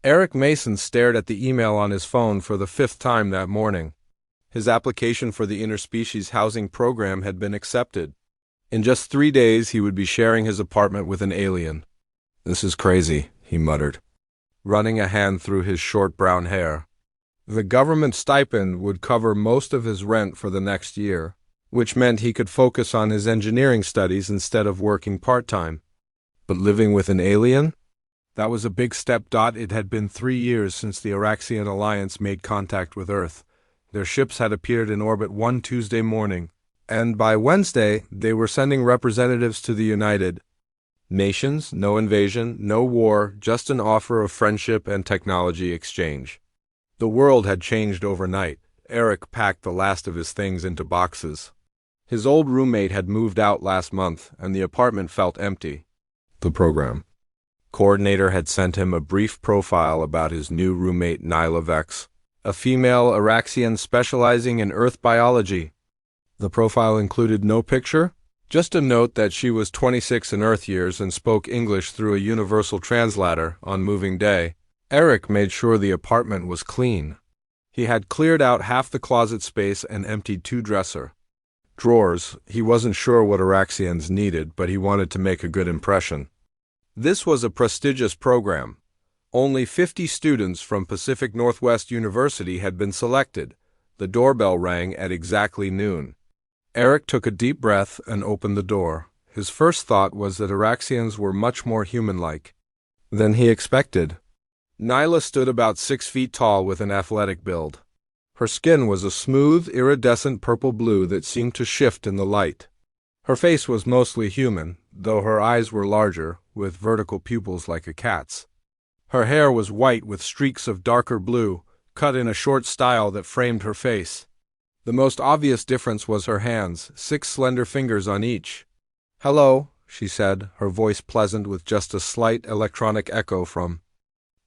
Eric Mason stared at the email on his phone for the fifth time that morning. His application for the interspecies housing program had been accepted. In just 3 days, he would be sharing his apartment with an alien. "This is crazy," he muttered, running a hand through his short brown hair. The government stipend would cover most of his rent for the next year, which meant he could focus on his engineering studies instead of working part-time. But living with an alien? That was a big step. It had been 3 years since the Araxian Alliance made contact with Earth. Their ships had appeared in orbit one Tuesday morning, and by Wednesday they were sending representatives to the United Nations. No invasion, no war, just an offer of friendship and technology exchange. The world had changed overnight. Eric packed the last of his things into boxes. His old roommate had moved out last month, and the apartment felt empty. The program coordinator had sent him a brief profile about his new roommate Nyla Vex, a female Araxian specializing in Earth biology. The profile included no picture, just a note that she was 26 in Earth years and spoke English through a universal translator on moving day. Eric made sure the apartment was clean. He had cleared out half the closet space and emptied 2 drawers. He wasn't sure what Araxians needed, but he wanted to make a good impression. This was a prestigious program. Only 50 students from Pacific Northwest University had been selected. The doorbell rang at exactly noon. Eric took a deep breath and opened the door. His first thought was that Araxians were much more human-like than he expected. Nyla stood about 6 feet tall with an athletic build. Her skin was a smooth, iridescent purple-blue that seemed to shift in the light. Her face was mostly human, though her eyes were larger, with vertical pupils like a cat's. Her hair was white with streaks of darker blue, cut in a short style that framed her face. The most obvious difference was her hands, 6 slender fingers on each. "Hello," she said, her voice pleasant with just a slight electronic echo from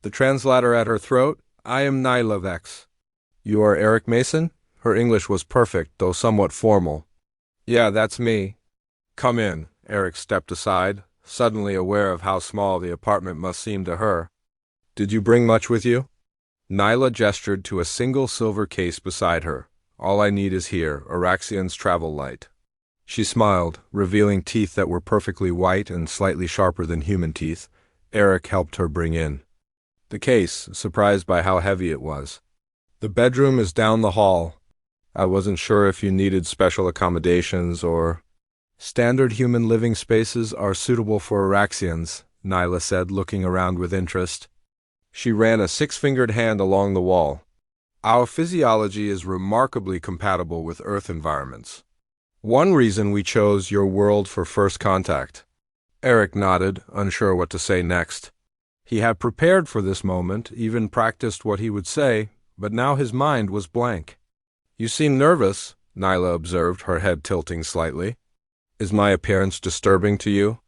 the translator at her throat. "I am Nyla Vex." "You are Eric Mason?" Her English was perfect, though somewhat formal. "Yeah, that's me." "Come in." Eric stepped aside, suddenly aware of how small the apartment must seem to her. "Did you bring much with you?" Nyla gestured to a single silver case beside her. "All I need is here, Araxian's travel light." She smiled, revealing teeth that were perfectly white and slightly sharper than human teeth. Eric helped her bring in the case, surprised by how heavy it was. "The bedroom is down the hall. I wasn't sure if you needed special accommodations or—" "Standard human living spaces are suitable for Araxians," Nyla said, looking around with interest. She ran a 6-fingered hand along the wall. "Our physiology is remarkably compatible with Earth environments. One reason we chose your world for first contact." Eric nodded, unsure what to say next. He had prepared for this moment, even practiced what he would say, but now his mind was blank. "You seem nervous," Nyla observed, her head tilting slightly. "Is my appearance disturbing to you?"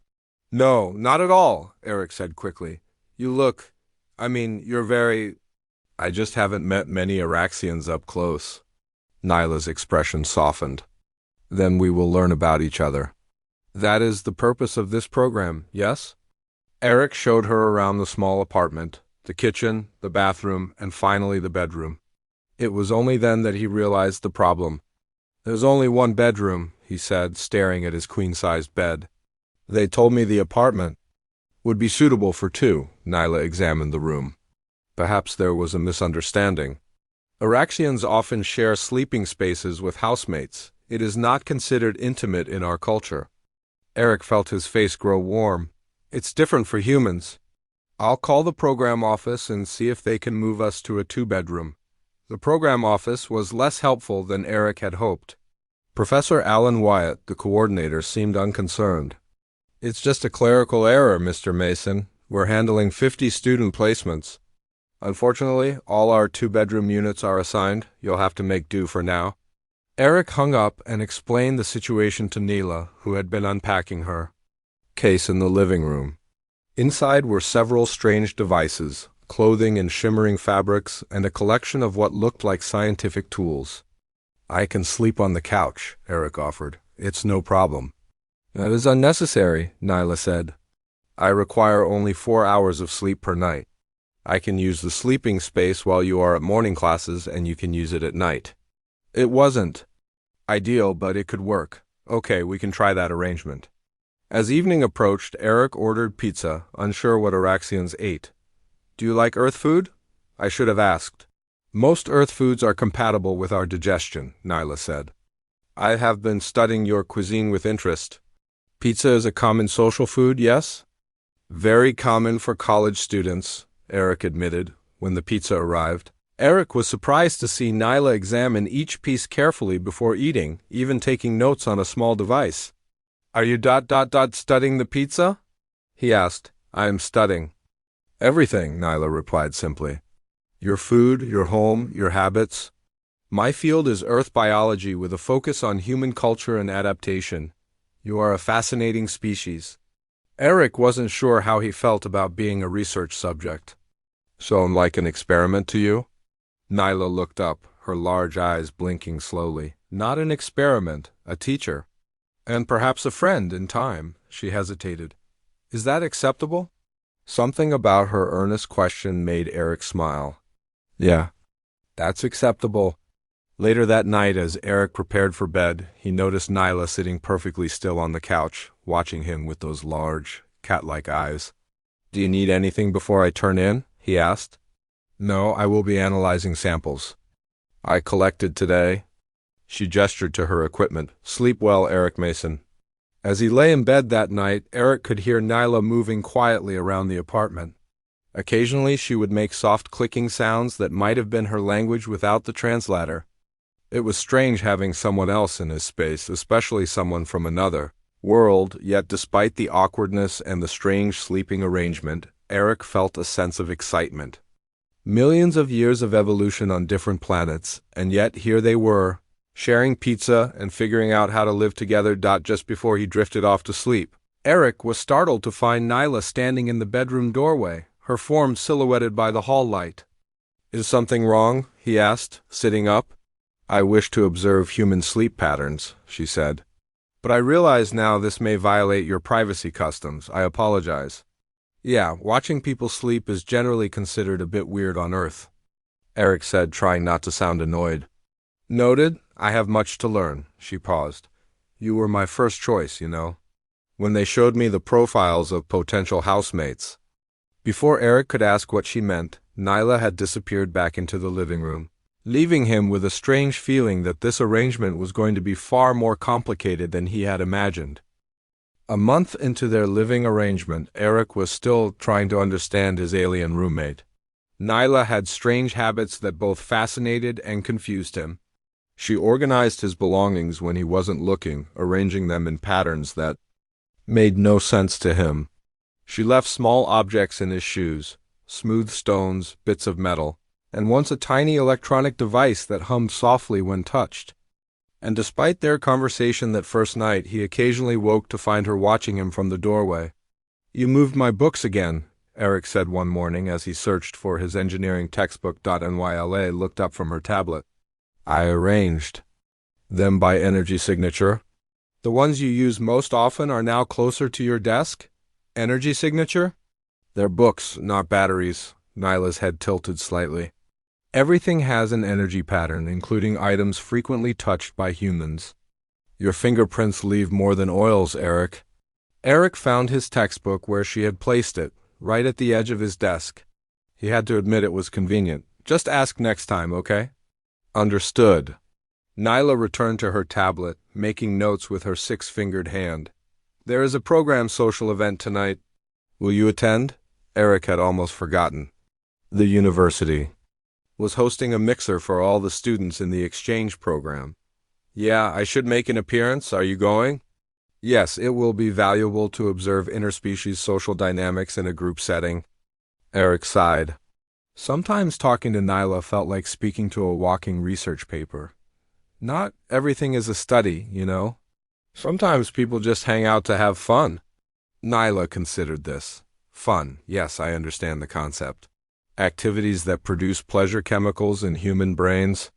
"No, not at all," Eric said quickly. You're very—" "I just haven't met many Araxians up close." Nyla's expression softened. "Then we will learn about each other. That is the purpose of this program, yes?" Eric showed her around the small apartment, the kitchen, the bathroom, and finally the bedroom. It was only then that he realized the problem. "There's only one bedroom," he said, staring at his queen-sized bed. "They told me the apartment would be suitable for 2. Nyla examined the room. Perhaps there was a misunderstanding. Araxians often share sleeping spaces with housemates. It is not considered intimate in our culture. Eric felt his face grow warm. "It's different for humans. I'll call the program office and see if they can move us to a 2-bedroom. The program office was less helpful than Eric had hoped. Professor Alan Wyatt, the coordinator, seemed unconcerned. "It's just a clerical error, Mr. Mason. We're handling 50 student placements. Unfortunately, all our 2-bedroom units are assigned. You'll have to make do for now." Eric hung up and explained the situation to Nyla, who had been unpacking her case in the living room. Inside were several strange devices, clothing in shimmering fabrics, and a collection of what looked like scientific tools. "I can sleep on the couch," Eric offered. "It's no problem." "That is unnecessary," Nyla said. "I require only 4 hours of sleep per night." I can use the sleeping space while you are at morning classes and you can use it at night. It wasn't ideal, but it could work. Okay, we can try that arrangement. As evening approached, Eric ordered pizza, unsure what Araxians ate. Do you like Earth food? I should have asked. Most Earth foods are compatible with our digestion, Nyla said. I have been studying your cuisine with interest. Pizza is a common social food, yes? Very common for college students, Eric admitted, when the pizza arrived. Eric was surprised to see Nyla examine each piece carefully before eating, even taking notes on a small device. Are you studying the pizza? He asked. I am studying. Everything, Nyla replied simply. Your food, your home, your habits. My field is Earth biology with a focus on human culture and adaptation. You are a fascinating species. Eric wasn't sure how he felt about being a research subject. So I'm like an experiment to you? Nyla looked up, her large eyes blinking slowly. Not an experiment, a teacher. And perhaps a friend in time, she hesitated. Is that acceptable? Something about her earnest question made Eric smile. Yeah, that's acceptable. Later that night, as Eric prepared for bed, he noticed Nyla sitting perfectly still on the couch, watching him with those large, cat-like eyes. Do you need anything before I turn in? He asked. No, I will be analyzing samples. I collected today. She gestured to her equipment. Sleep well, Eric Mason. As he lay in bed that night, Eric could hear Nyla moving quietly around the apartment. Occasionally, she would make soft clicking sounds that might have been her language without the translator. It was strange having someone else in his space, especially someone from another world, yet despite the awkwardness and the strange sleeping arrangement, Eric felt a sense of excitement. Millions of years of evolution on different planets, and yet here they were, sharing pizza and figuring out how to live together. Just before he drifted off to sleep, Eric was startled to find Nyla standing in the bedroom doorway, her form silhouetted by the hall light. Is something wrong? He asked, sitting up. I wish to observe human sleep patterns, she said. But I realize now this may violate your privacy customs. I apologize. Yeah, watching people sleep is generally considered a bit weird on Earth, Eric said, trying not to sound annoyed. Noted. I have much to learn, she paused. You were my first choice, you know. When they showed me the profiles of potential housemates. Before Eric could ask what she meant, Nyla had disappeared back into the living room, leaving him with a strange feeling that this arrangement was going to be far more complicated than he had imagined. A month into their living arrangement, Eric was still trying to understand his alien roommate. Nyla had strange habits that both fascinated and confused him. She organized his belongings when he wasn't looking, arranging them in patterns that made no sense to him. She left small objects in his shoes, smooth stones, bits of metal, and once a tiny electronic device that hummed softly when touched. And despite their conversation that first night, he occasionally woke to find her watching him from the doorway. You moved my books again, Eric said one morning as he searched for his engineering textbook. Nyla looked up from her tablet. I arranged them by energy signature. The ones you use most often are now closer to your desk? Energy signature? They're books, not batteries. Nyla's head tilted slightly. Everything has an energy pattern, including items frequently touched by humans. Your fingerprints leave more than oils, Eric. Eric found his textbook where she had placed it, right at the edge of his desk. He had to admit it was convenient. Just ask next time, okay? Understood. Nyla returned to her tablet, making notes with her six-fingered hand. There is a program social event tonight. Will you attend? Eric had almost forgotten. The university was hosting a mixer for all the students in the exchange program. Yeah, I should make an appearance. Are you going? Yes, it will be valuable to observe interspecies social dynamics in a group setting. Eric sighed. Sometimes talking to Nyla felt like speaking to a walking research paper. Not everything is a study, you know. Sometimes people just hang out to have fun. Nyla considered this. Fun, yes, I understand the concept. Activities that produce pleasure chemicals in human brains.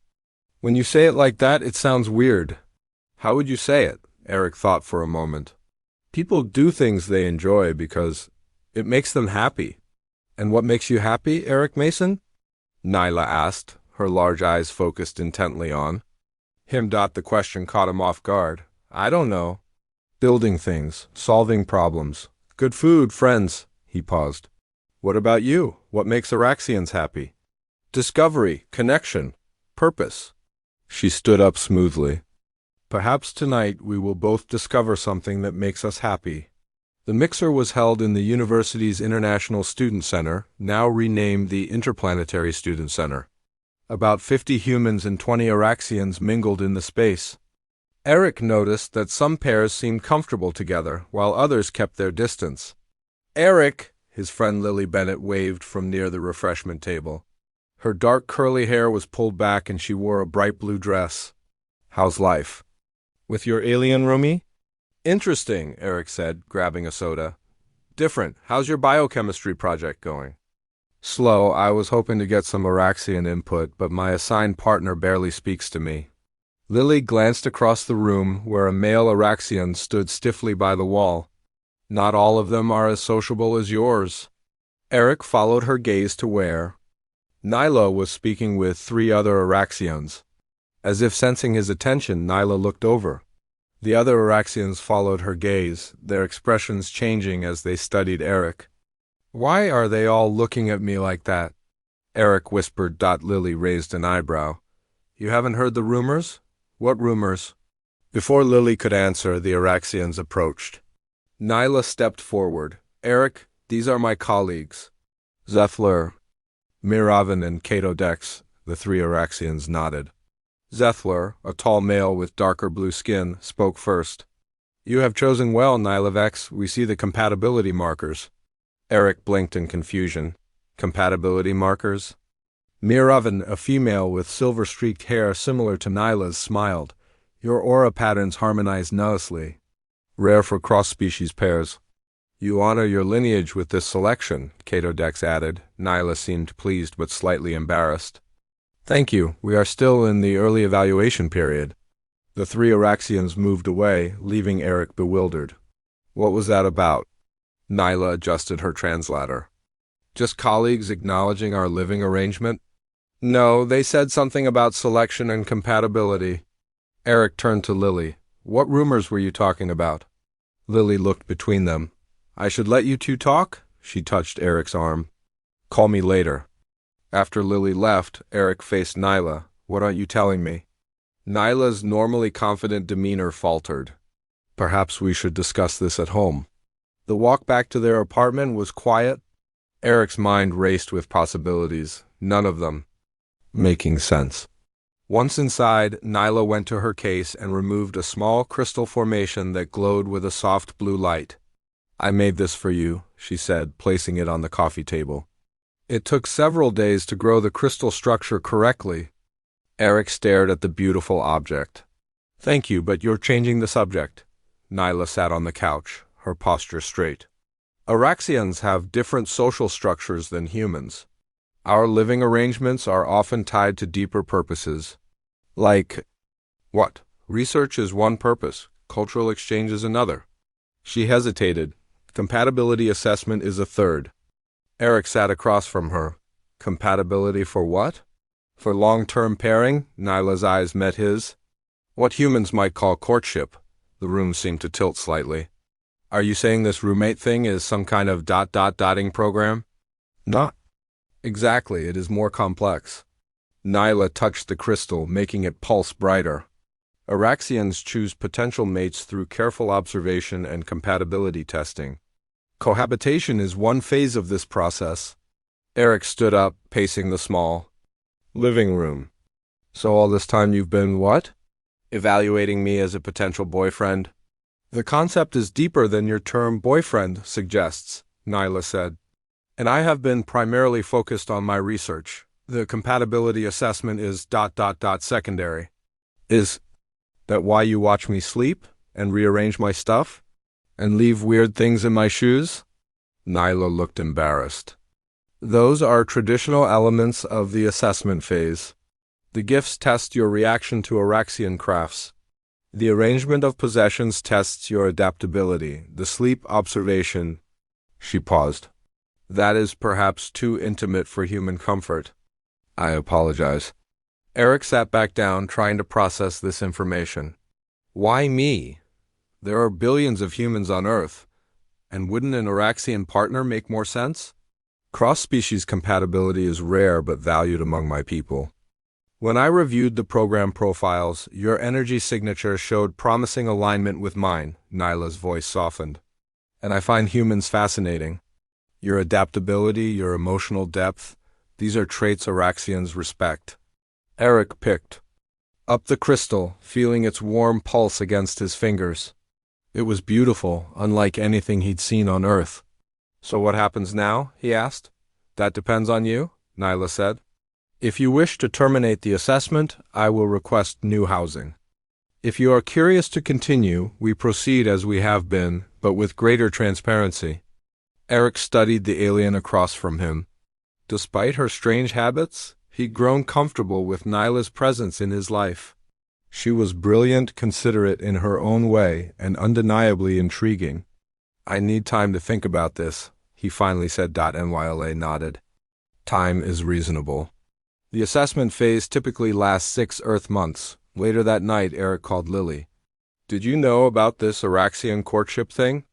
When you say it like that, it sounds weird. How would you say it? Eric thought for a moment. People do things they enjoy because it makes them happy. And what makes you happy, Eric Mason? Nyla asked, her large eyes focused intently on him. The question caught him off guard. I don't know. Building things, solving problems, good food, friends. He paused. What about you? What makes Araxians happy? Discovery, connection, purpose. She stood up smoothly. Perhaps tonight we will both discover something that makes us happy. The mixer was held in the university's International Student Center, now renamed the Interplanetary Student Center. About 50 humans and 20 Araxians mingled in the space. Eric noticed that some pairs seemed comfortable together, while others kept their distance. Eric, his friend Lily Bennett waved from near the refreshment table. Her dark curly hair was pulled back and she wore a bright blue dress. How's life? With your alien roomie? Interesting, Eric said, grabbing a soda. Different. How's your biochemistry project going? Slow. I was hoping to get some Araxian input, but my assigned partner barely speaks to me. Lily glanced across the room where a male Araxian stood stiffly by the wall. Not all of them are as sociable as yours. Eric followed her gaze to where Nyla was speaking with 3 other Araxians. As if sensing his attention, Nyla looked over. The other Araxians followed her gaze, their expressions changing as they studied Eric. Why are they all looking at me like that? Eric whispered. Lily raised an eyebrow. You haven't heard the rumors? What rumors? Before Lily could answer, the Araxians approached. Nyla stepped forward. Eric, these are my colleagues. Zethler, Miravan, and Cato Dex. The 3 Araxians nodded. Zethler, a tall male with darker blue skin, spoke first. You have chosen well, Nylavex. We see the compatibility markers. Eric blinked in confusion. Compatibility markers? Miravan, a female with silver-streaked hair similar to Nyla's, smiled. Your aura patterns harmonize nicely. Rare for cross-species pairs. You honor your lineage with this selection, Cato Dex added. Nyla seemed pleased but slightly embarrassed. Thank you. We are still in the early evaluation period. The 3 Araxians moved away, leaving Eric bewildered. What was that about? Nyla adjusted her translator. Just colleagues acknowledging our living arrangement? No, they said something about selection and compatibility. Eric turned to Lily. What rumors were you talking about? Lily looked between them. I should let you 2 talk? She touched Eric's arm. Call me later. After Lily left, Eric faced Nyla. What aren't you telling me? Nyla's normally confident demeanor faltered. Perhaps we should discuss this at home. The walk back to their apartment was quiet. Eric's mind raced with possibilities, none of them making sense. Once inside, Nyla went to her case and removed a small crystal formation that glowed with a soft blue light. I made this for you, she said, placing it on the coffee table. It took several days to grow the crystal structure correctly. Eric stared at the beautiful object. Thank you, but you're changing the subject. Nyla sat on the couch, her posture straight. Araxians have different social structures than humans. Our living arrangements are often tied to deeper purposes. Like, what? Research is one purpose, cultural exchange is another. She hesitated. Compatibility assessment is a third. Eric sat across from her. Compatibility for what? For long-term pairing? Nyla's eyes met his. What humans might call courtship. The room seemed to tilt slightly. Are you saying this roommate thing is some kind of dotting program? Not exactly, it is more complex. Nyla touched the crystal, making it pulse brighter. Araxians choose potential mates through careful observation and compatibility testing. Cohabitation is one phase of this process. Eric stood up, pacing the small living room. So all this time you've been what? Evaluating me as a potential boyfriend? The concept is deeper than your term boyfriend suggests, Nyla said. And I have been primarily focused on my research. The compatibility assessment is secondary. Is that why you watch me sleep and rearrange my stuff? And leave weird things in my shoes? Nyla looked embarrassed. Those are traditional elements of the assessment phase. The gifts test your reaction to Araxian crafts. The arrangement of possessions tests your adaptability. The sleep observation. She paused. That is perhaps too intimate for human comfort. I apologize. Eric sat back down, trying to process this information. Why me? There are billions of humans on Earth, and wouldn't an Araxian partner make more sense? Cross-species compatibility is rare but valued among my people. When I reviewed the program profiles, your energy signature showed promising alignment with mine, Nyla's voice softened. And I find humans fascinating. Your adaptability, your emotional depth, these are traits Araxians respect. Eric picked up the crystal, feeling its warm pulse against his fingers. It was beautiful, unlike anything he'd seen on Earth. So what happens now? He asked. That depends on you, Nyla said. If you wish to terminate the assessment, I will request new housing. If you are curious to continue, we proceed as we have been, but with greater transparency. Eric studied the alien across from him. Despite her strange habits, he'd grown comfortable with Nyla's presence in his life. She was brilliant, considerate in her own way, and undeniably intriguing. I need time to think about this, he finally said. Nyla nodded. Time is reasonable. The assessment phase typically lasts 6 Earth months. Later that night, Eric called Lily. Did you know about this Araxian courtship thing?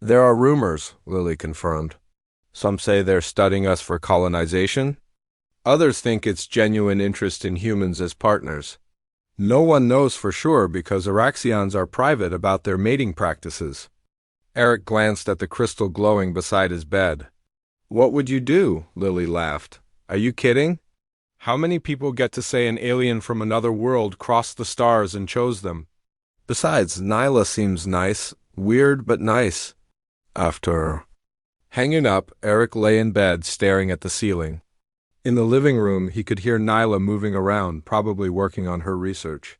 There are rumors, Lily confirmed. Some say they're studying us for colonization. Others think it's genuine interest in humans as partners. No one knows for sure because Araxians are private about their mating practices. Eric glanced at the crystal glowing beside his bed. What would you do? Lily laughed. Are you kidding? How many people get to say an alien from another world crossed the stars and chose them? Besides, Nyla seems nice. Weird, but nice. After hanging up, Eric lay in bed staring at the ceiling. In the living room, he could hear Nyla moving around, probably working on her research.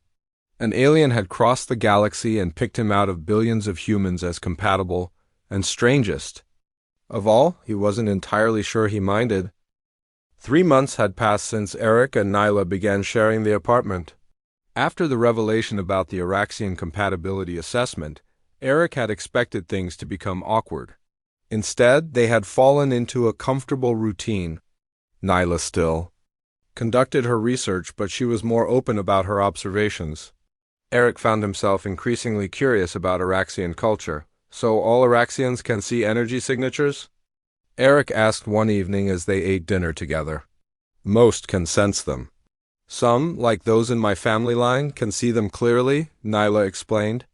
An alien had crossed the galaxy and picked him out of billions of humans as compatible and strangest. Of all, he wasn't entirely sure he minded. 3 months had passed since Eric and Nyla began sharing the apartment. After the revelation about the Araxian compatibility assessment, Eric had expected things to become awkward. Instead, they had fallen into a comfortable routine. Nyla still conducted her research, but she was more open about her observations. Eric found himself increasingly curious about Araxian culture. So all Araxians can see energy signatures? Eric asked one evening as they ate dinner together. Most can sense them. Some, like those in my family line, can see them clearly, Nyla explained.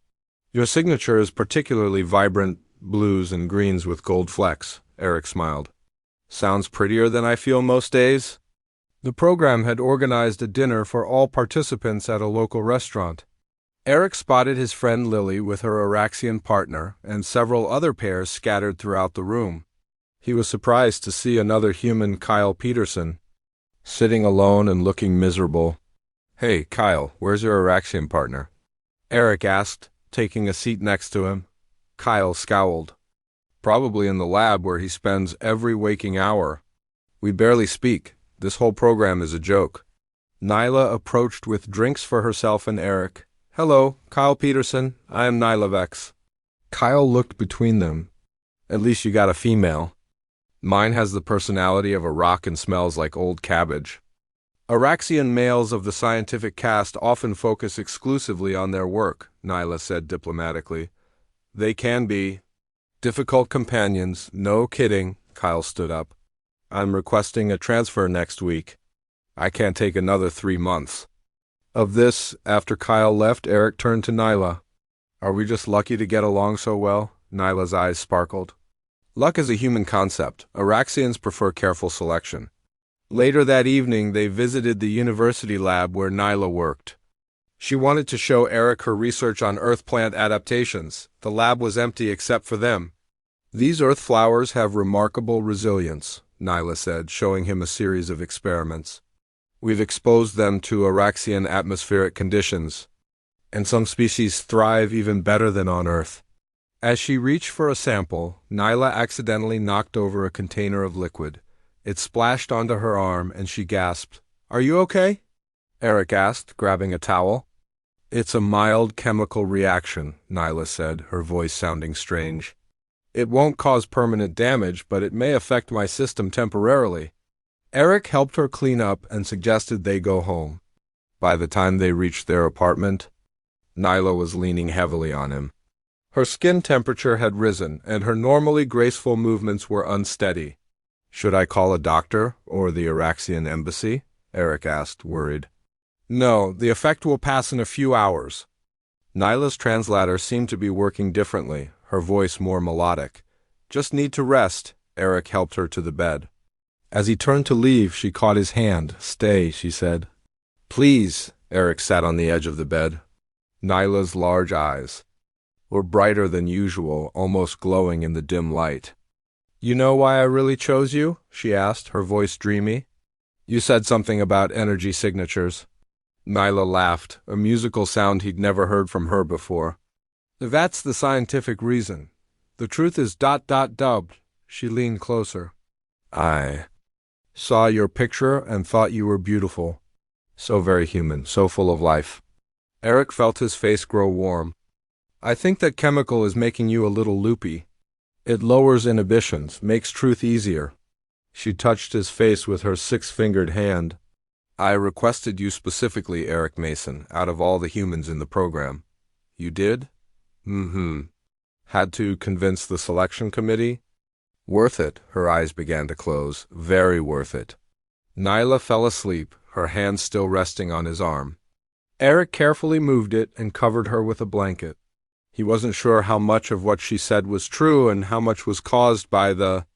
Your signature is particularly vibrant blues and greens with gold flecks, Eric smiled. Sounds prettier than I feel most days. The program had organized a dinner for all participants at a local restaurant. Eric spotted his friend Lily with her Araxian partner and several other pairs scattered throughout the room. He was surprised to see another human, Kyle Peterson, sitting alone and looking miserable. Hey, Kyle, where's your Araxian partner? Eric asked, taking a seat next to him. Kyle scowled. Probably in the lab where he spends every waking hour. We barely speak. This whole program is a joke. Nyla approached with drinks for herself and Eric. Hello, Kyle Peterson. I am Nyla Vex. Kyle looked between them. At least you got a female. Mine has the personality of a rock and smells like old cabbage. Araxian males of the scientific caste often focus exclusively on their work, Nyla said diplomatically. They can be difficult companions, no kidding, Kyle stood up. I'm requesting a transfer next week. I can't take another 3 months. Of this, after Kyle left, Eric turned to Nyla. Are we just lucky to get along so well? Nyla's eyes sparkled. Luck is a human concept. Araxians prefer careful selection. Later that evening, they visited the university lab where Nyla worked. She wanted to show Eric her research on earth plant adaptations. The lab was empty except for them. These earth flowers have remarkable resilience, Nyla said, showing him a series of experiments. We've exposed them to Araxian atmospheric conditions, and some species thrive even better than on Earth. As she reached for a sample, Nyla accidentally knocked over a container of liquid. It splashed onto her arm, and she gasped. Are you okay? Eric asked, grabbing a towel. It's a mild chemical reaction, Nyla said, her voice sounding strange. It won't cause permanent damage, but it may affect my system temporarily. Eric helped her clean up and suggested they go home. By the time they reached their apartment, Nyla was leaning heavily on him. Her skin temperature had risen, and her normally graceful movements were unsteady. "Should I call a doctor or the Araxian embassy?" Eric asked, worried. "No, the effect will pass in a few hours." Nyla's translator seemed to be working differently, her voice more melodic. "Just need to rest." Eric helped her to the bed. As he turned to leave, she caught his hand. "Stay," she said. "Please." Eric sat on the edge of the bed. Nyla's large eyes were brighter than usual, almost glowing in the dim light. "You know why I really chose you?" she asked, her voice dreamy. "You said something about energy signatures." Nyla laughed, a musical sound he'd never heard from her before. "That's the scientific reason. The truth is ... dubbed." She leaned closer. "I saw your picture and thought you were beautiful. So very human, so full of life." Eric felt his face grow warm. "I think that chemical is making you a little loopy. It lowers inhibitions, makes truth easier." She touched his face with her six-fingered hand. "I requested you specifically, Eric Mason, out of all the humans in the program." "You did?" "Mm-hmm. Had to convince the selection committee?" "Worth it." Her eyes began to close. "Very worth it." Nyla fell asleep, her hand still resting on his arm. Eric carefully moved it and covered her with a blanket. He wasn't sure how much of what she said was true and how much was caused by the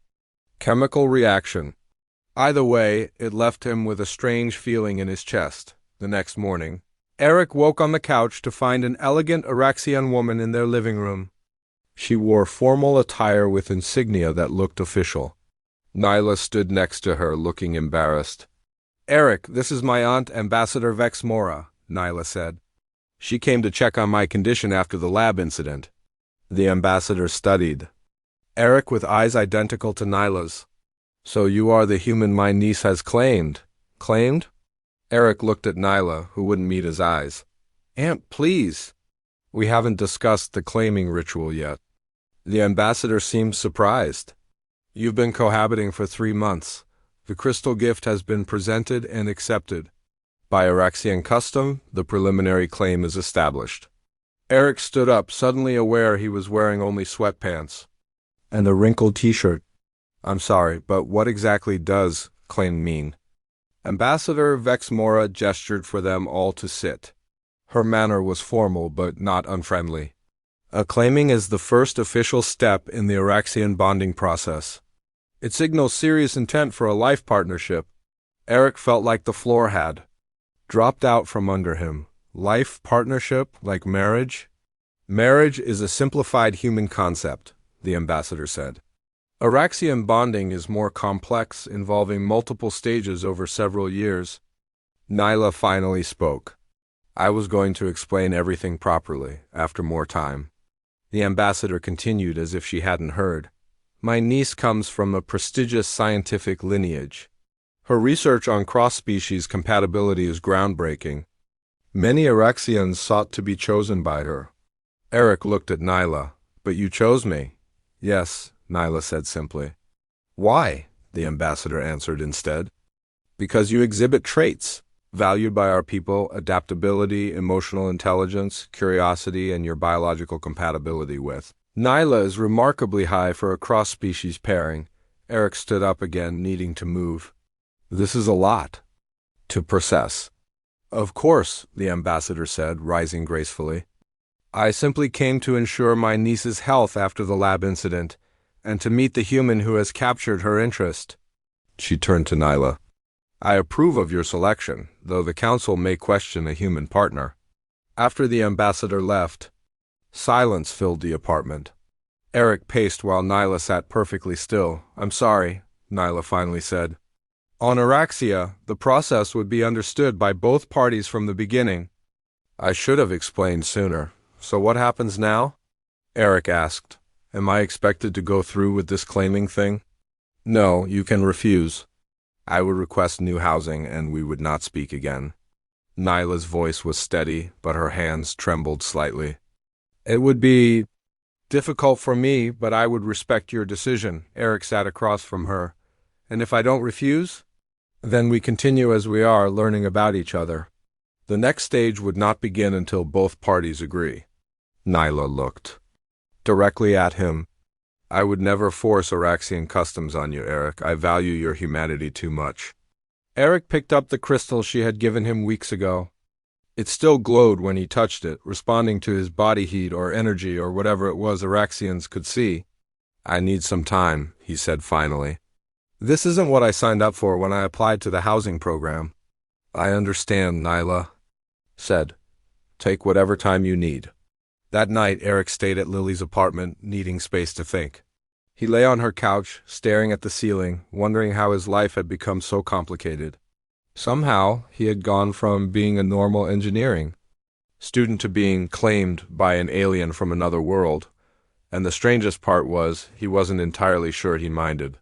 chemical reaction. Either way, it left him with a strange feeling in his chest. The next morning, Eric woke on the couch to find an elegant Araxian woman in their living room. She wore formal attire with insignia that looked official. Nyla stood next to her, looking embarrassed. "Eric, this is my aunt, Ambassador Vex Mora," Nyla said. "She came to check on my condition after the lab incident." The ambassador studied Eric with eyes identical to Nyla's. "So you are the human my niece has claimed." "Claimed?" Eric looked at Nyla, who wouldn't meet his eyes. "Aunt, please." "We haven't discussed the claiming ritual yet." The ambassador seemed surprised. "You've been cohabiting for 3 months. The crystal gift has been presented and accepted. By Araxian custom, the preliminary claim is established." Eric stood up, suddenly aware he was wearing only sweatpants and a wrinkled t-shirt. "I'm sorry, but what exactly does claim mean?" Ambassador Vex Mora gestured for them all to sit. Her manner was formal but not unfriendly. "A claiming is the first official step in the Araxian bonding process. It signals serious intent for a life partnership." Eric felt like the floor had dropped out from under him. Life partnership, like marriage? "Marriage is a simplified human concept," the ambassador said. "Araxian bonding is more complex, involving multiple stages over several years." Nyla finally spoke. "I was going to explain everything properly, after more time." The ambassador continued as if she hadn't heard. "My niece comes from a prestigious scientific lineage. Her research on cross-species compatibility is groundbreaking. Many Araxians sought to be chosen by her." Eric looked at Nyla. "But you chose me." "Yes," Nyla said simply. "Why?" the ambassador answered instead. "Because you exhibit traits valued by our people: adaptability, emotional intelligence, curiosity, and your biological compatibility with." Nyla is remarkably high for a cross-species pairing. Eric stood up again, needing to move. "This is a lot to process." "Of course," the ambassador said, rising gracefully. "I simply came to ensure my niece's health after the lab incident, and to meet the human who has captured her interest." She turned to Nyla. "I approve of your selection, though the council may question a human partner." After the ambassador left, silence filled the apartment. Eric paced while Nyla sat perfectly still. "I'm sorry," Nyla finally said. "On Araxia, the process would be understood by both parties from the beginning." "I should have explained sooner. So what happens now?" Eric asked. "Am I expected to go through with this claiming thing?" "No, you can refuse. I would request new housing and we would not speak again." Nyla's voice was steady, but her hands trembled slightly. "It would be Difficult for me, but I would respect your decision. Eric sat across from her. And if I don't refuse? Then we continue as we are, learning about each other. The next stage would not begin until both parties agree. Nyla looked directly at him. I would never force Araxian customs on you, Eric. I value your humanity too much. Eric picked up the crystal she had given him weeks ago. It still glowed when he touched it, responding to his body heat or energy or whatever it was Araxians could see. I need some time, he said finally. This isn't what I signed up for when I applied to the housing program. I understand, Nyla said. Take whatever time you need. That night, Eric stayed at Lily's apartment, needing space to think. He lay on her couch, staring at the ceiling, wondering how his life had become so complicated. Somehow, he had gone from being a normal engineering student to being claimed by an alien from another world, and the strangest part was he wasn't entirely sure he minded.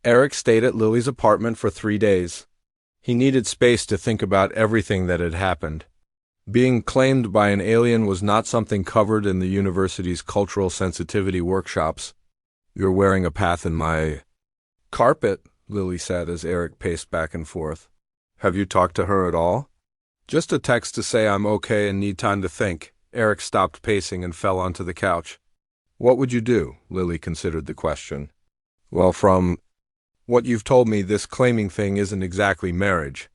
Eric stayed at Lily's apartment for 3 days. He needed space to think about everything that had happened. Being claimed by an alien was not something covered in the university's cultural sensitivity workshops. You're wearing a path in my carpet, Lily said as Eric paced back and forth. Have you talked to her at all? Just a text to say I'm okay and need time to think. Eric stopped pacing and fell onto the couch. What would you do? Lily considered the question. Well, from what you've told me, this claiming thing isn't exactly marriage.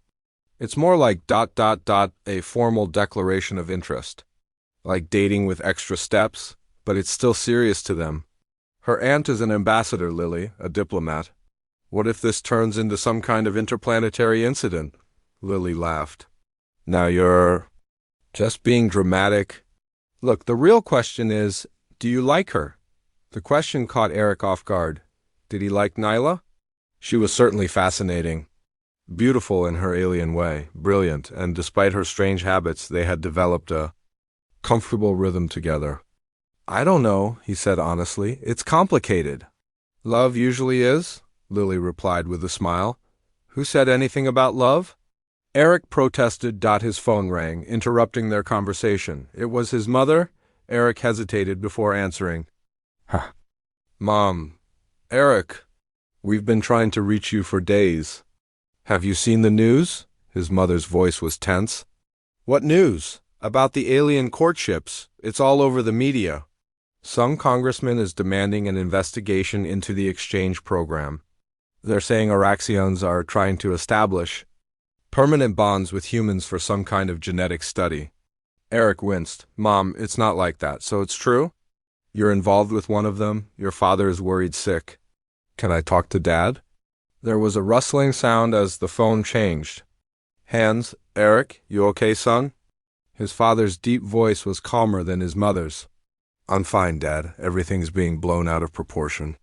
It's more like ... a formal declaration of interest. Like dating with extra steps, but it's still serious to them. Her aunt is an ambassador, Lily, a diplomat. What if this turns into some kind of interplanetary incident? Lily laughed. Now you're just being dramatic. Look, the real question is, do you like her? The question caught Eric off guard. Did he like Nyla? She was certainly fascinating. Beautiful in her alien way, brilliant, and despite her strange habits, they had developed a comfortable rhythm together. I don't know, he said honestly. It's complicated. Love usually is, Lily replied with a smile. Who said anything about love? Eric protested. His phone rang, interrupting their conversation. It was his mother. Eric hesitated before answering. Huh. Mom. Eric, we've been trying to reach you for days. Have you seen the news? His mother's voice was tense. What news? About the alien courtships. It's all over the media. Some congressman is demanding an investigation into the exchange program. They're saying Araxians are trying to establish permanent bonds with humans for some kind of genetic study. Eric winced. Mom, it's not like that. So it's true? You're involved with one of them. Your father is worried sick. Can I talk to Dad? There was a rustling sound as the phone changed. Hands. Eric, you okay, son? His father's deep voice was calmer than his mother's. I'm fine, Dad. Everything's being blown out of proportion.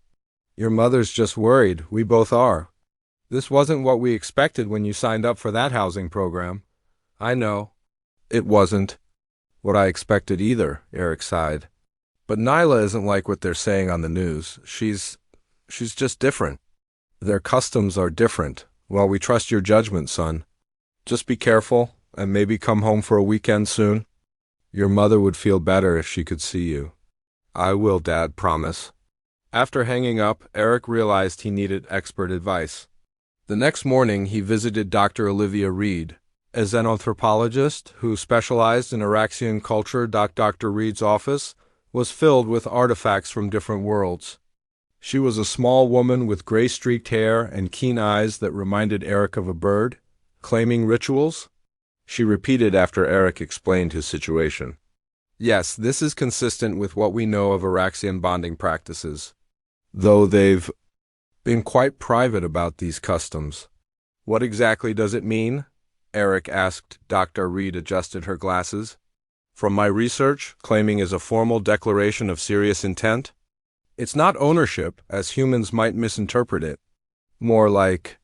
Your mother's just worried. We both are. This wasn't what we expected when you signed up for that housing program. I know. It wasn't what I expected either, Eric sighed. But Nyla isn't like what they're saying on the news. She's just different. Their customs are different. Well, we trust your judgment, son. Just be careful, and maybe come home for a weekend soon. Your mother would feel better if she could see you. I will, Dad, promise. After hanging up, Eric realized he needed expert advice. The next morning, he visited Dr. Olivia Reed. As an anthropologist who specialized in Araxian culture, Dr. Reed's office was filled with artifacts from different worlds. She was a small woman with gray-streaked hair and keen eyes that reminded Eric of a bird, claiming rituals. She repeated after Eric explained his situation. Yes, this is consistent with what we know of Araxian bonding practices, though they've been quite private about these customs. What exactly does it mean? Eric asked. Dr. Reed adjusted her glasses. From my research, claiming is a formal declaration of serious intent. It's not ownership, as humans might misinterpret it. More like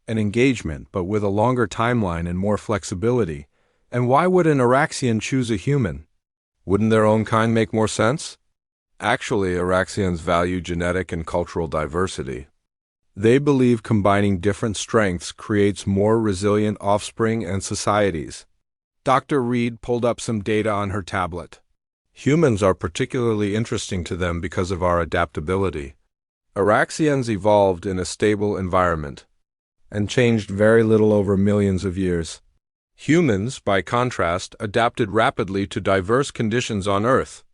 an engagement, but with a longer timeline and more flexibility. And why would an Araxian choose a human? Wouldn't their own kind make more sense? Actually, Araxians value genetic and cultural diversity. They believe combining different strengths creates more resilient offspring and societies. Dr. Reed pulled up some data on her tablet. Humans are particularly interesting to them because of our adaptability. Araxians evolved in a stable environment and changed very little over millions of years. Humans, by contrast, adapted rapidly to diverse conditions on Earth.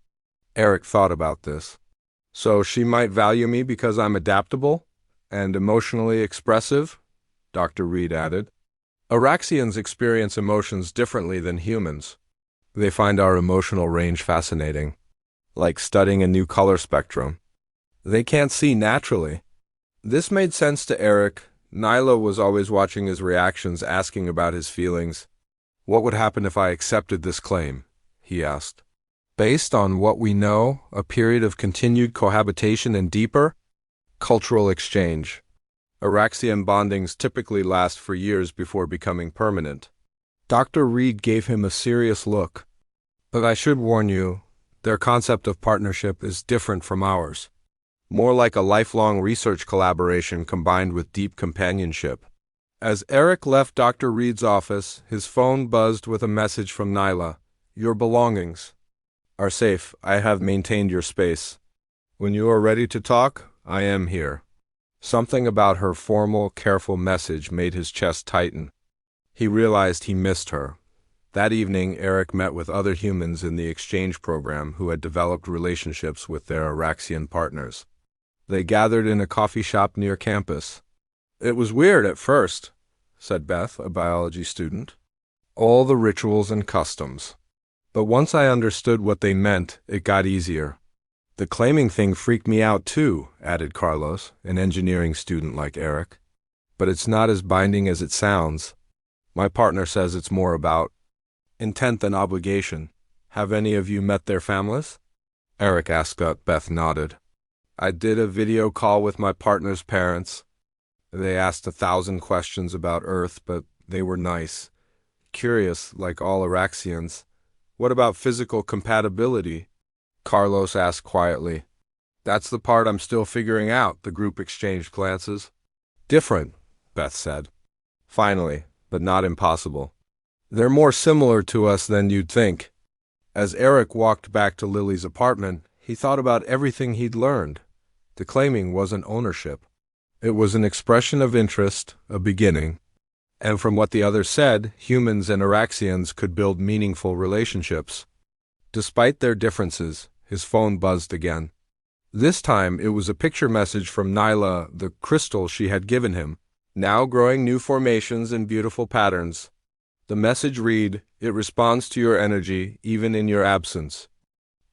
Eric thought about this. So she might value me because I'm adaptable and emotionally expressive? Dr. Reed added. Araxians experience emotions differently than humans. They find our emotional range fascinating, like studying a new color spectrum. They can't see naturally. This made sense to Eric. Nyla was always watching his reactions, asking about his feelings. What would happen if I accepted this claim? He asked. Based on what we know, a period of continued cohabitation and deeper cultural exchange. Araxian bondings typically last for years before becoming permanent. Dr. Reed gave him a serious look. But I should warn you, their concept of partnership is different from ours. More like a lifelong research collaboration combined with deep companionship. As Eric left Dr. Reed's office, his phone buzzed with a message from Nyla. Your belongings are safe. I have maintained your space. When you are ready to talk, I am here. Something about her formal, careful message made his chest tighten. He realized he missed her. That evening, Eric met with other humans in the exchange program who had developed relationships with their Araxian partners. They gathered in a coffee shop near campus. It was weird at first, said Beth, a biology student. All the rituals and customs. But once I understood what they meant, it got easier. The claiming thing freaked me out too, added Carlos, an engineering student like Eric. But it's not as binding as it sounds. My partner says it's more about intent than obligation. Have any of you met their families? Eric asked. Beth nodded. I did a video call with my partner's parents. They asked 1,000 questions about Earth, but they were nice. Curious, like all Araxians. What about physical compatibility? Carlos asked quietly. That's the part I'm still figuring out, the group exchanged glances. Different, Beth said. Finally, but not impossible. They're more similar to us than you'd think. As Eric walked back to Lily's apartment, he thought about everything he'd learned. The claiming wasn't ownership. It was an expression of interest, a beginning. And from what the others said, humans and Araxians could build meaningful relationships. Despite their differences, his phone buzzed again. This time it was a picture message from Nyla, the crystal she had given him, now growing new formations and beautiful patterns. The message read, "It responds to your energy, even in your absence."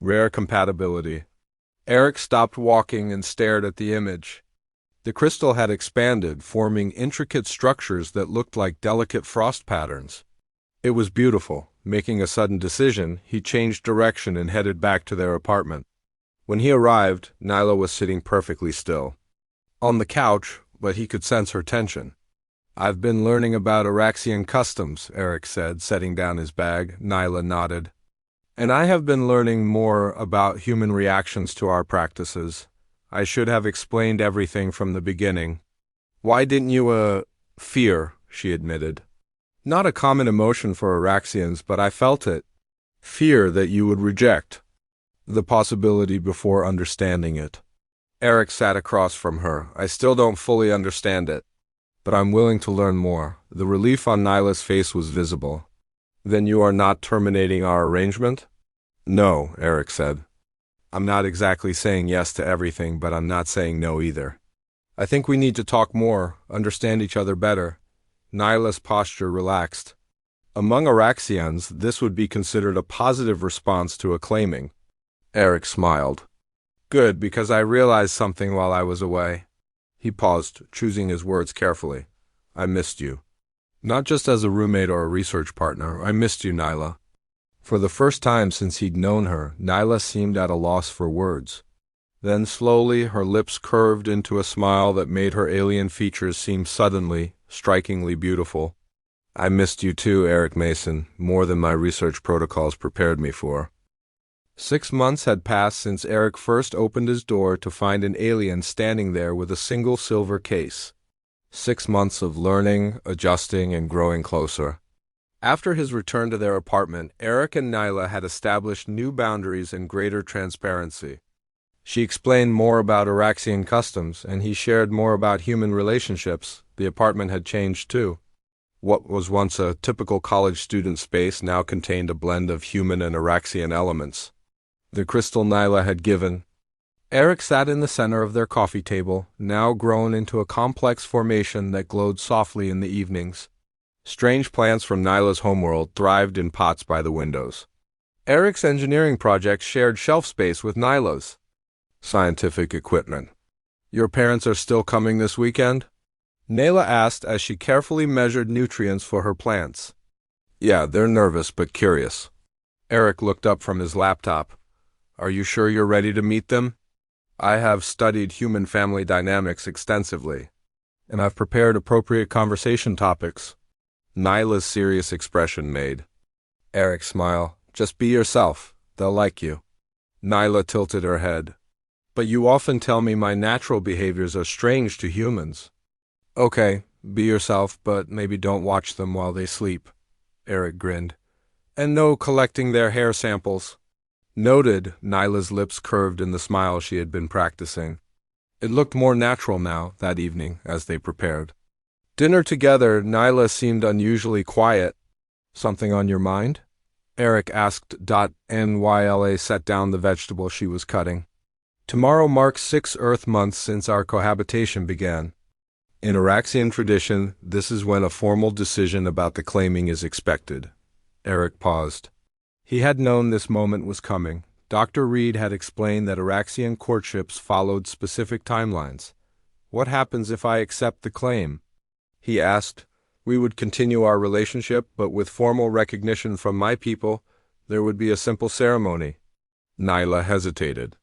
Rare compatibility. Eric stopped walking and stared at the image. The crystal had expanded, forming intricate structures that looked like delicate frost patterns. It was beautiful. Making a sudden decision, he changed direction and headed back to their apartment. When he arrived, Nyla was sitting perfectly still. On the couch, but he could sense her tension. I've been learning about Araxian customs, Eric said, setting down his bag. Nyla nodded. And I have been learning more about human reactions to our practices. I should have explained everything from the beginning. Why didn't you, fear, she admitted. Not a common emotion for Araxians, but I felt it. Fear that you would reject the possibility before understanding it. Eric sat across from her. I still don't fully understand it, but I'm willing to learn more. The relief on Nyla's face was visible. Then you are not terminating our arrangement? No, Eric said. I'm not exactly saying yes to everything, but I'm not saying no either. I think we need to talk more, understand each other better. Nyla's posture relaxed. Among Araxians, this would be considered a positive response to a claiming. Eric smiled. Good, because I realized something while I was away. He paused, choosing his words carefully. I missed you. Not just as a roommate or a research partner. I missed you, Nyla. For the first time since he'd known her, Nyla seemed at a loss for words. Then slowly her lips curved into a smile that made her alien features seem suddenly, strikingly beautiful. I missed you too, Eric Mason, more than my research protocols prepared me for. 6 months had passed since Eric first opened his door to find an alien standing there with a single silver case. 6 months of learning, adjusting, and growing closer. After his return to their apartment, Eric and Nyla had established new boundaries and greater transparency. She explained more about Araxian customs, and he shared more about human relationships. The apartment had changed too. What was once a typical college student space now contained a blend of human and Araxian elements. The crystal Nyla had given. Eric sat in the center of their coffee table, now grown into a complex formation that glowed softly in the evenings. Strange plants from Nyla's homeworld thrived in pots by the windows. Eric's engineering projects shared shelf space with Nyla's scientific equipment. Your parents are still coming this weekend? Nyla asked as she carefully measured nutrients for her plants. Yeah, they're nervous but curious. Eric looked up from his laptop. Are you sure you're ready to meet them? I have studied human family dynamics extensively, and I've prepared appropriate conversation topics. Nyla's serious expression made Eric smile. Just be yourself. They'll like you. Nyla tilted her head. But you often tell me my natural behaviors are strange to humans. Okay, be yourself, but maybe don't watch them while they sleep. Eric grinned. And no collecting their hair samples. Noted. Nyla's lips curved in the smile she had been practicing. It looked more natural now, that evening, as they prepared. Dinner together, Nyla seemed unusually quiet. Something on your mind? Eric asked. Nyla set down the vegetable she was cutting. Tomorrow marks 6 Earth months since our cohabitation began. In Araxian tradition, this is when a formal decision about the claiming is expected. Eric paused. He had known this moment was coming. Dr. Reed had explained that Araxian courtships followed specific timelines. What happens if I accept the claim? He asked. We would continue our relationship, but with formal recognition from my people, there would be a simple ceremony. Nyla hesitated.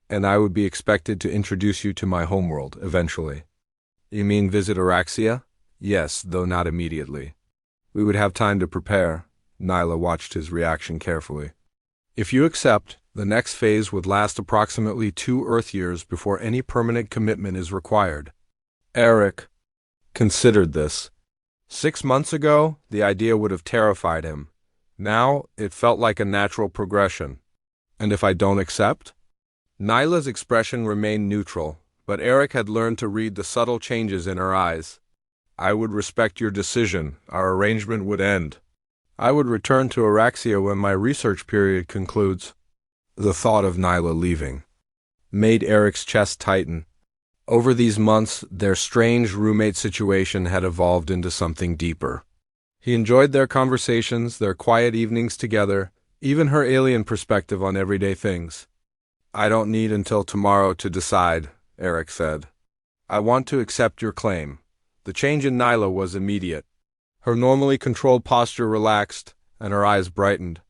And I would be expected to introduce you to my homeworld, eventually. You mean visit Araxia? Yes, though not immediately. We would have time to prepare. Nyla watched his reaction carefully. If you accept, the next phase would last approximately 2 Earth years before any permanent commitment is required. Eric considered this. 6 months ago, the idea would have terrified him. Now, it felt like a natural progression. And if I don't accept? Nyla's expression remained neutral, but Eric had learned to read the subtle changes in her eyes. I would respect your decision. Our arrangement would end. I would return to Araxia when my research period concludes. The thought of Nyla leaving made Eric's chest tighten. Over these months, their strange roommate situation had evolved into something deeper. He enjoyed their conversations, their quiet evenings together, even her alien perspective on everyday things. I don't need until tomorrow to decide, Eric said. I want to accept your claim. The change in Nyla was immediate. Her normally controlled posture relaxed, and her eyes brightened.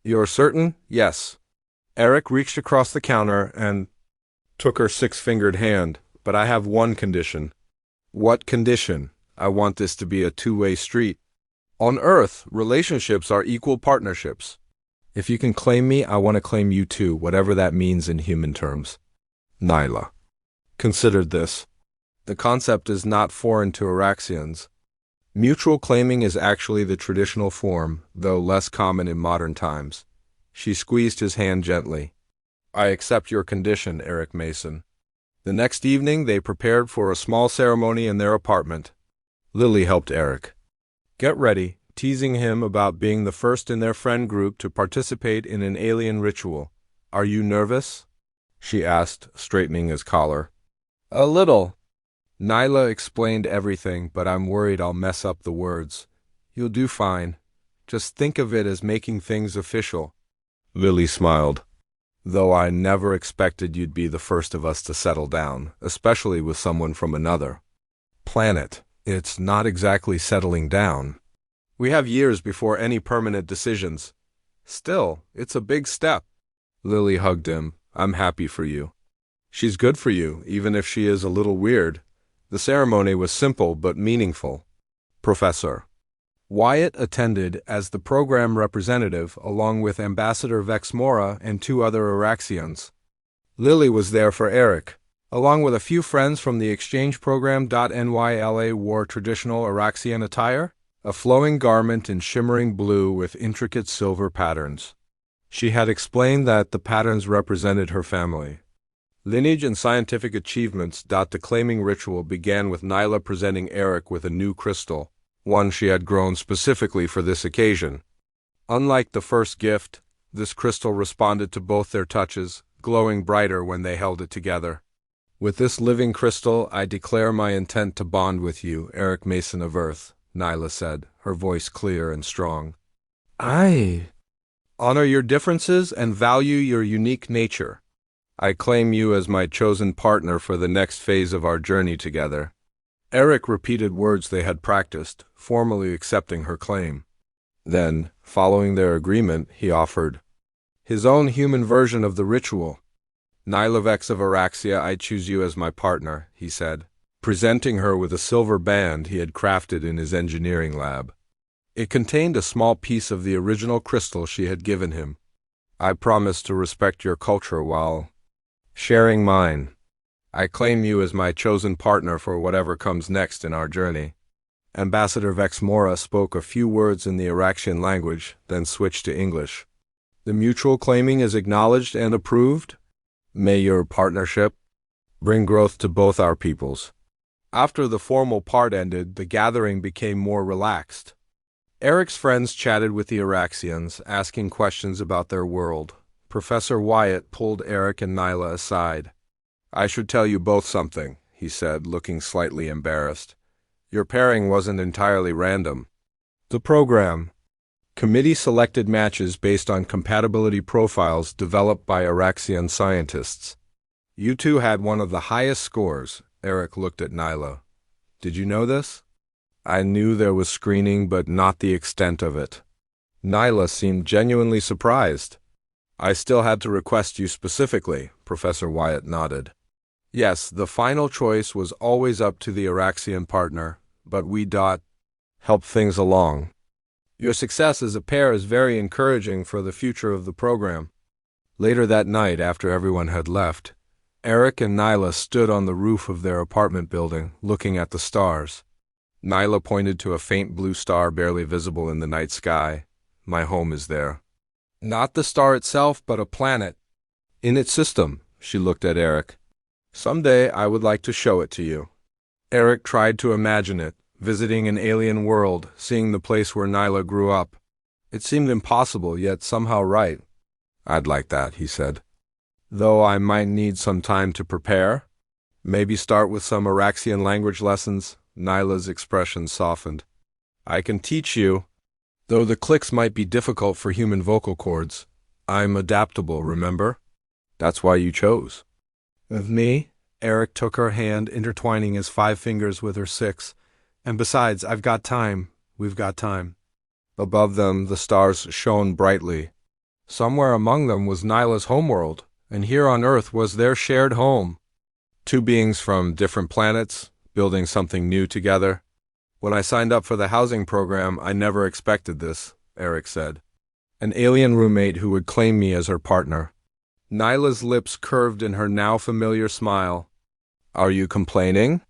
You're certain? Yes. Eric reached across the counter and took her 6-fingered hand. But I have one condition. What condition? I want this to be a two-way street. On Earth, relationships are equal partnerships. If you can claim me, I want to claim you too, whatever that means in human terms. Nyla considered this. The concept is not foreign to Araxians. Mutual claiming is actually the traditional form, though less common in modern times. She squeezed his hand gently. I accept your condition, Eric Mason. The next evening, they prepared for a small ceremony in their apartment. Lily helped Eric get ready, teasing him about being the first in their friend group to participate in an alien ritual. Are you nervous? She asked, straightening his collar. A little. Nyla explained everything, but I'm worried I'll mess up the words. You'll do fine. Just think of it as making things official. Lily smiled. Though I never expected you'd be the first of us to settle down, especially with someone from another planet. It's not exactly settling down. We have years before any permanent decisions. Still, it's a big step. Lily hugged him. I'm happy for you. She's good for you, even if she is a little weird. The ceremony was simple but meaningful. Professor Wyatt attended as the program representative along with Ambassador Vexmora and 2 other Araxians. Lily was there for Eric, along with a few friends from the exchange program. Nyla wore traditional Araxian attire. a flowing garment in shimmering blue with intricate silver patterns. She had explained that the patterns represented her family, lineage, and scientific achievements. The claiming ritual began with Nyla presenting Eric with a new crystal, one she had grown specifically for this occasion. Unlike the first gift, this crystal responded to both their touches, glowing brighter when they held it together. With this living crystal, I declare my intent to bond with you, Eric Mason of Earth, Nyla said, her voice clear and strong. I honor your differences and value your unique nature. I claim you as my chosen partner for the next phase of our journey together. Eric repeated words they had practiced, formally accepting her claim. Then, following their agreement, he offered his own human version of the ritual. Nyla Vex of Araxia, I choose you as my partner, he said, presenting her with a silver band he had crafted in his engineering lab. It contained a small piece of the original crystal she had given him. I promise to respect your culture while sharing mine. I claim you as my chosen partner for whatever comes next in our journey. Ambassador Vex Mora spoke a few words in the Araxian language, then switched to English. The mutual claiming is acknowledged and approved. May your partnership bring growth to both our peoples. After the formal part ended, the gathering became more relaxed. Eric's friends chatted with the Araxians, asking questions about their world. Professor Wyatt pulled Eric and Nyla aside. I should tell you both something, he said, looking slightly embarrassed. Your pairing wasn't entirely random. The program committee selected matches based on compatibility profiles developed by Araxian scientists. You two had one of the highest scores. Eric looked at Nyla. Did you know this? I knew there was screening, but not the extent of it. Nyla seemed genuinely surprised. I still had to request you specifically, Professor Wyatt nodded. Yes, the final choice was always up to the Araxian partner, but we help things along. Your success as a pair is very encouraging for the future of the program. Later that night, after everyone had left, Eric and Nyla stood on the roof of their apartment building, looking at the stars. Nyla pointed to a faint blue star barely visible in the night sky. My home is there. Not the star itself, but a planet in its system, she looked at Eric. Someday I would like to show it to you. Eric tried to imagine it, visiting an alien world, seeing the place where Nyla grew up. It seemed impossible, yet somehow right. I'd like that, he said. Though I might need some time to prepare. Maybe start with some Araxian language lessons. Nyla's expression softened. I can teach you, though the clicks might be difficult for human vocal cords. I'm adaptable, remember? That's why you chose. Of me? Eric took her hand, intertwining his 5 fingers with her 6. And besides, I've got time. We've got time. Above them, the stars shone brightly. Somewhere among them was Nyla's homeworld, and here on Earth was their shared home. 2 beings from different planets, building something new together. When I signed up for the housing program, I never expected this, Eric said. An alien roommate who would claim me as her partner. Nyla's lips curved in her now familiar smile. Are you complaining?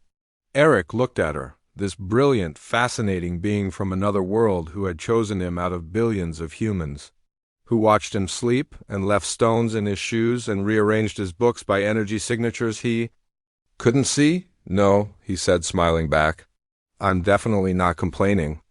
Eric looked at her, this brilliant, fascinating being from another world who had chosen him out of billions of humans, who watched him sleep and left stones in his shoes and rearranged his books by energy signatures he couldn't see? No, he said, smiling back. I'm definitely not complaining.